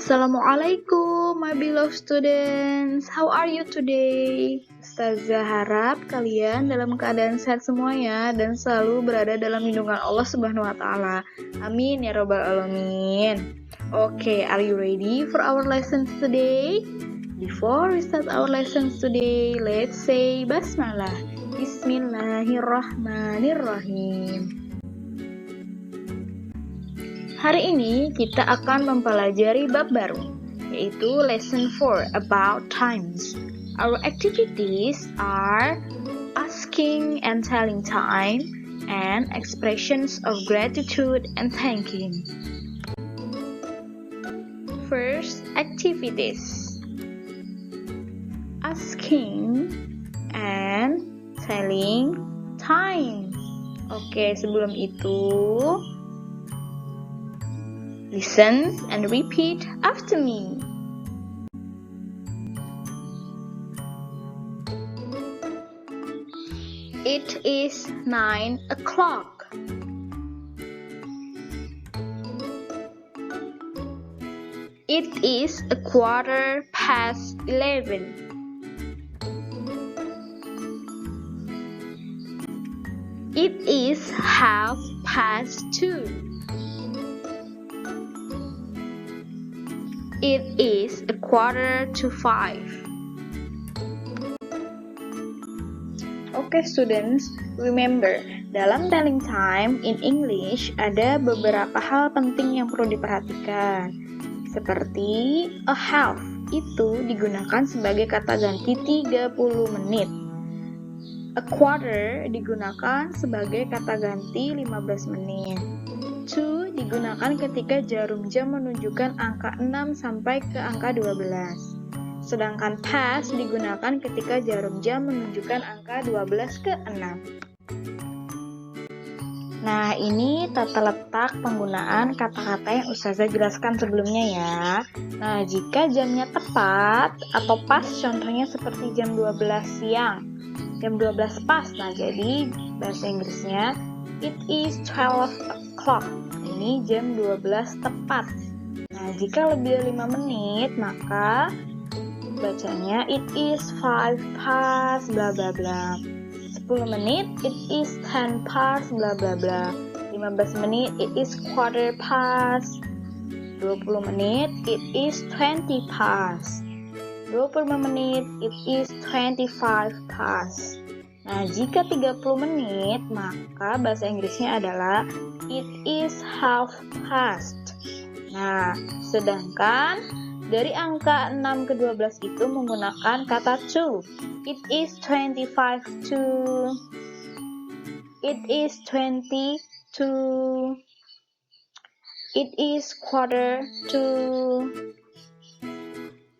Assalamualaikum, my beloved students. How are you today? Ustazah harap kalian dalam keadaan sehat semuanya dan selalu berada dalam lindungan Allah Subhanahu wa taala. Amin ya rabbal alamin. Okay, are you ready for our lessons today? Before we start our lessons today, let's say basmalah. Bismillahirrahmanirrahim. Hari ini kita akan mempelajari bab baru, yaitu Lesson 4 about times. Our activities are asking and telling time and expressions of gratitude and thanking. First, activities. Asking and telling time. Oke, sebelum itu listen and repeat after me. It is 9 o'clock. It is 11:15. It is 2:30. It is 4:45. Okay, students, remember, dalam telling time in English ada beberapa hal penting yang perlu diperhatikan. Seperti a half, itu digunakan sebagai kata ganti 30 menit. A quarter digunakan sebagai kata ganti 15 menit. To digunakan ketika jarum jam menunjukkan angka 6 sampai ke angka 12. Sedangkan past digunakan ketika jarum jam menunjukkan angka 12 ke 6. Nah, ini tata letak penggunaan kata-kata yang Ustazah jelaskan sebelumnya ya. Nah, jika jamnya tepat atau pas, contohnya seperti jam 12 siang, jam 12 pas, nah jadi bahasa Inggrisnya it is 12 o'clock. Ini jam 12 tepat. Nah, jika lebih dari 5 menit, maka bacanya it is 5 past bla bla bla. 10 menit it is 10 past bla bla bla. 15 menit it is quarter past. 20 menit it is 20 past. 25 menit it is 25 past. Nah, jika 30 menit, maka bahasa Inggrisnya adalah it is half past. Nah, sedangkan dari angka 6 ke 12 itu menggunakan kata to. It is 25 to. It is 20 to. It is quarter to.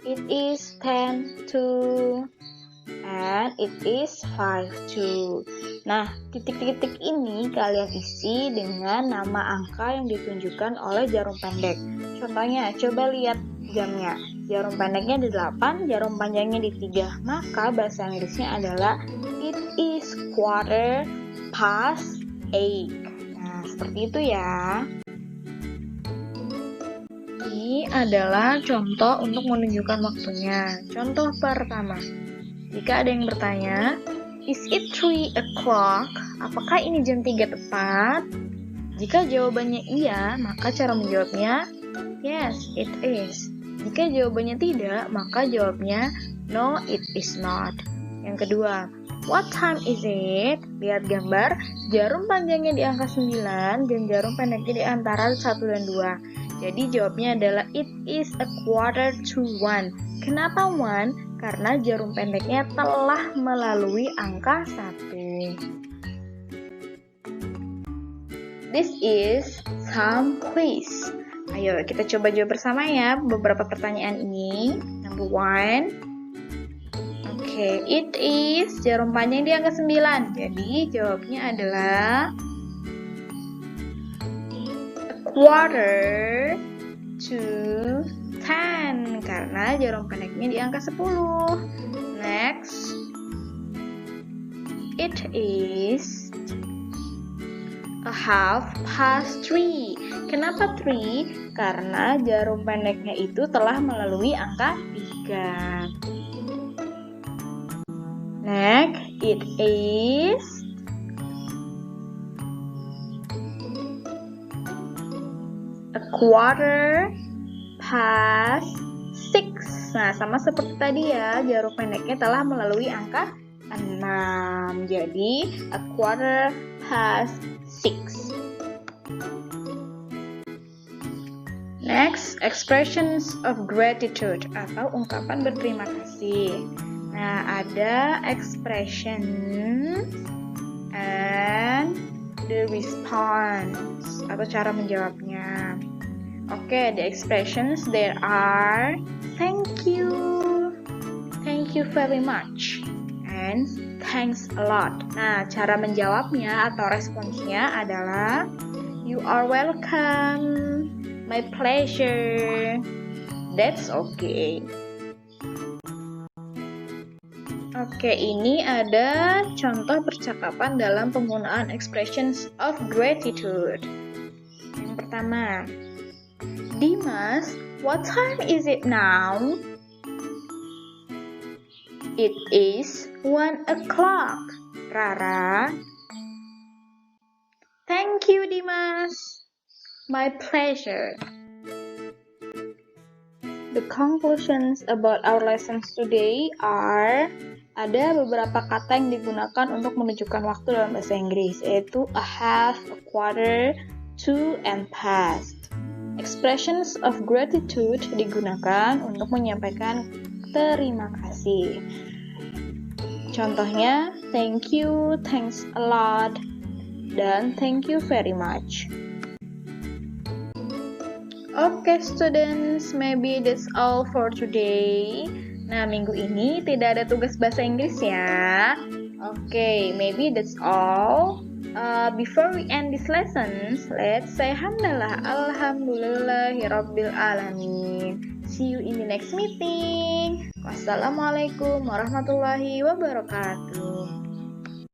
It is 10 to. And it is 5 to. Nah, titik-titik ini kalian isi dengan nama angka yang ditunjukkan oleh jarum pendek. Contohnya, coba lihat jamnya. Jarum pendeknya di 8, jarum panjangnya di 3. Maka bahasa Inggrisnya adalah it is quarter past 8. Nah, seperti itu ya. Ini adalah contoh untuk menunjukkan waktunya. Contoh pertama. Jika ada yang bertanya, is it 3 o'clock? Apakah ini jam 3 tepat? Jika jawabannya iya, maka cara menjawabnya, yes, it is. Jika jawabannya tidak, maka jawabnya, no, it is not. Yang kedua, what time is it? Lihat gambar, jarum panjangnya di angka 9 dan jarum pendeknya di antara 1 dan 2. Jadi jawabnya adalah, it is 1:45. Kenapa 1? Karena jarum pendeknya telah melalui angka 1. This is some quiz. Ayo kita coba jawab bersama ya beberapa pertanyaan ini. Number 1. Oke, it is jarum panjang di angka 9. Jadi jawabnya adalah a quarter to 10 karena jarum pendeknya di angka 10. Next, it is a 3:30 Kenapa 3? Karena jarum pendeknya itu telah melalui angka 3. Next, it is a quarter past 6. Nah, sama seperti tadi ya, jarum pendeknya telah melalui angka 6. Jadi, a quarter past 6. Next, expressions of gratitude atau ungkapan berterima kasih. Nah, ada expression and the response atau cara menjawabnya. Oke, the expressions there are thank you very much, and thanks a lot. Nah, cara menjawabnya atau responsnya adalah you are welcome, my pleasure, that's okay. Oke, ini ada contoh percakapan dalam penggunaan expressions of gratitude. Yang pertama, Dimas, what time is it now? It is 1 o'clock. Rara, thank you, Dimas. My pleasure. The conclusions about our lessons today are ada beberapa kata yang digunakan untuk menunjukkan waktu dalam bahasa Inggris, yaitu a half, a quarter, to, and past. Expressions of gratitude digunakan untuk menyampaikan terima kasih. Contohnya, thank you, thanks a lot, dan thank you very much. Okay, students, maybe that's all for today. Nah, minggu ini tidak ada tugas bahasa Inggris ya. Okay, maybe that's all. Before we end these lessons, let's say hamdalah, alhamdulillahirabbil alamin. See you in the next meeting. Wassalamualaikum warahmatullahi wabarakatuh.